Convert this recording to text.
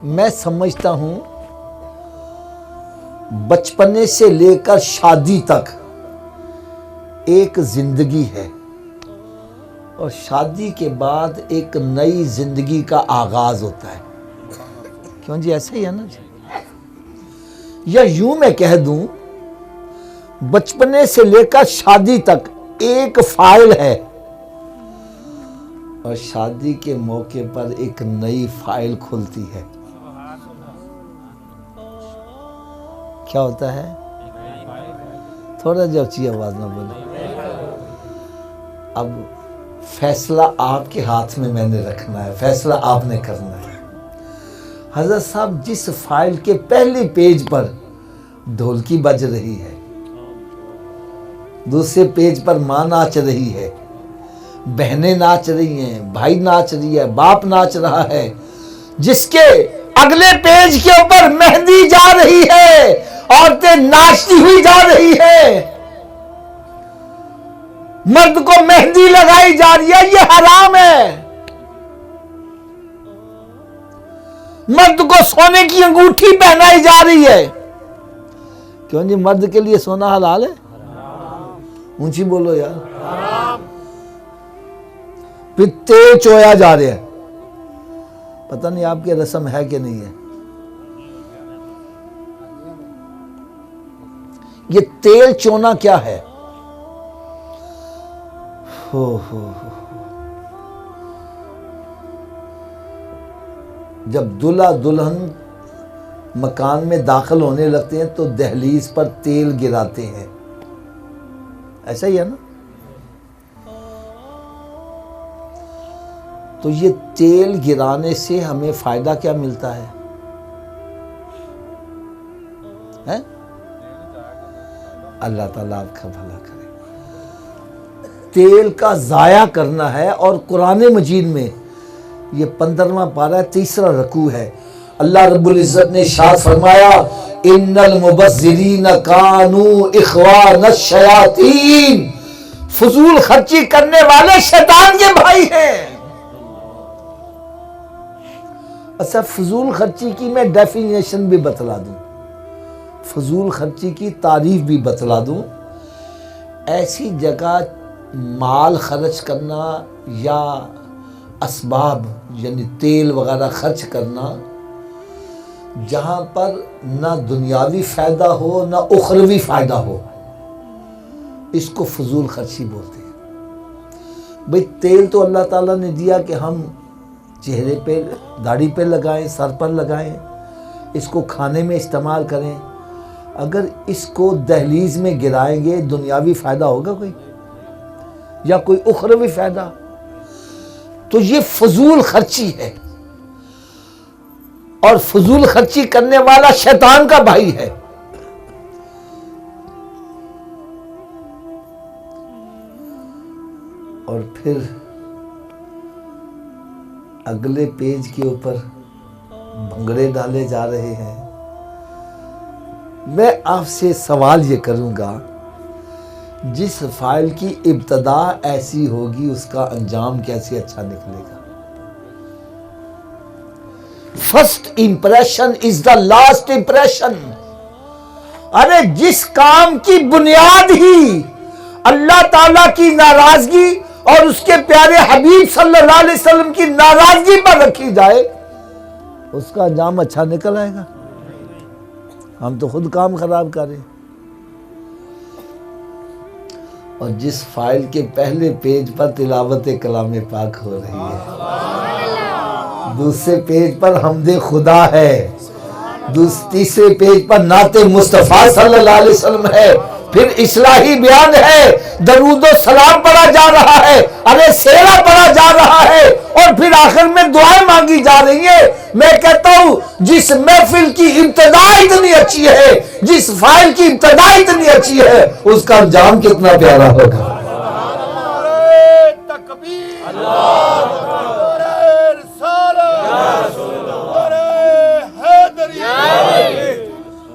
मैं समझता हूं बचपने से लेकर शादी तक एक जिंदगी है और शादी के बाद एक नई जिंदगी का आगाज होता है। क्यों जी, ऐसा ही है ना जी? या यूं मैं कह दूं, बचपने से लेकर शादी तक एक फाइल है और शादी के मौके पर एक नई फाइल खुलती है। क्या होता है? थोड़ा जो अच्छी आवाज में बोले। अब फैसला आपके हाथ में मैंने रखना है, फैसला आपने करना है। हजरत साहब, जिस फाइल के पहले पेज पर ढोलकी बज रही है, दूसरे पेज पर मां नाच रही है, बहनें नाच रही हैं, भाई नाच रही है, बाप नाच रहा है, जिसके अगले पेज के ऊपर मेहंदी जा रही है, औरतें नाचती हुई जा रही है, मर्द को मेहंदी लगाई जा रही है, ये हराम है। मर्द को सोने की अंगूठी पहनाई जा रही है। क्यों जी, मर्द के लिए सोना हलाल है? ऊंची बोलो यार। फिर तेल चोया जा रहा है। पता नहीं आपकी रस्म है कि नहीं है। ये तेल चोना क्या है? हो जब दूल्हा दुल्हन मकान में दाखिल होने लगते हैं तो दहलीज पर तेल गिराते हैं। ऐसा ही है ना? तो ये तेल गिराने से हमें फायदा क्या मिलता है? हैं? अल्लाह ताला आपका भला करे। तेल का जाया करना है। और कुरान मजीद में ये 15वां पारा तीसरा रकू है। अल्लाह रब्बुल इज्जत ने इरशाद फरमाया, इन्नल मुबज़्ज़िरीन कानू इख्वानश शयातीन। फजूल खर्ची करने वाले शैतान के भाई हैं। अच्छा, फजूल खर्ची की मैं डेफिनेशन भी बतला दूं, फजूल खर्ची की तारीफ भी बतला दूं। ऐसी जगह माल खर्च करना या असबाब यानी तेल वगैरह खर्च करना जहां पर ना दुनियावी फायदा हो ना उखरवी फायदा हो, इसको फजूल खर्ची बोलते हैं। भाई, तेल तो अल्लाह ताला ने दिया कि हम चेहरे पे, दाढ़ी पे लगाएं, सर पर लगाएं, इसको खाने में इस्तेमाल करें। अगर इसको दहलीज में गिराएंगे, दुनियावी फायदा होगा कोई या कोई उखरवी फायदा? तो ये फजूल खर्ची है और फजूल खर्ची करने वाला शैतान का भाई है। और फिर अगले पेज के ऊपर भंगड़े डाले जा रहे हैं। मैं आपसे सवाल ये करूंगा, जिस फाइल की इब्तदा ऐसी होगी उसका अंजाम कैसे अच्छा निकलेगा? First impression is the last impression. अरे, जिस काम की बुनियाद ही अल्लाह ताला की नाराजगी और उसके प्यारे हबीब सल्लल्लाहु अलैहि वसल्लम की नाराजगी पर रखी जाए, उसका अंजाम अच्छा निकल आएगा? हम तो खुद काम खराब कर रहे हैं। और जिस फाइल के पहले पेज पर तिलावत कलाम पाक हो रही है, दूसरे पेज पर हमदे खुदा है, तीसरे पेज पर नाते मुस्तफा सल्लल्लाहु अलैहि वसल्लम है, फिर इस्लाही बयान है, दरूदो सलाम पढ़ा जा रहा है, अरे सेरा पढ़ा जा रहा है और फिर आखिर में दुआएं मांगी जा रही है। मैं कहता हूं, जिस महफिल की इब्तिदा इतनी अच्छी है, जिस फाइल की इब्तिदा इतनी अच्छी है, उसका अंजाम कितना प्यारा होगा।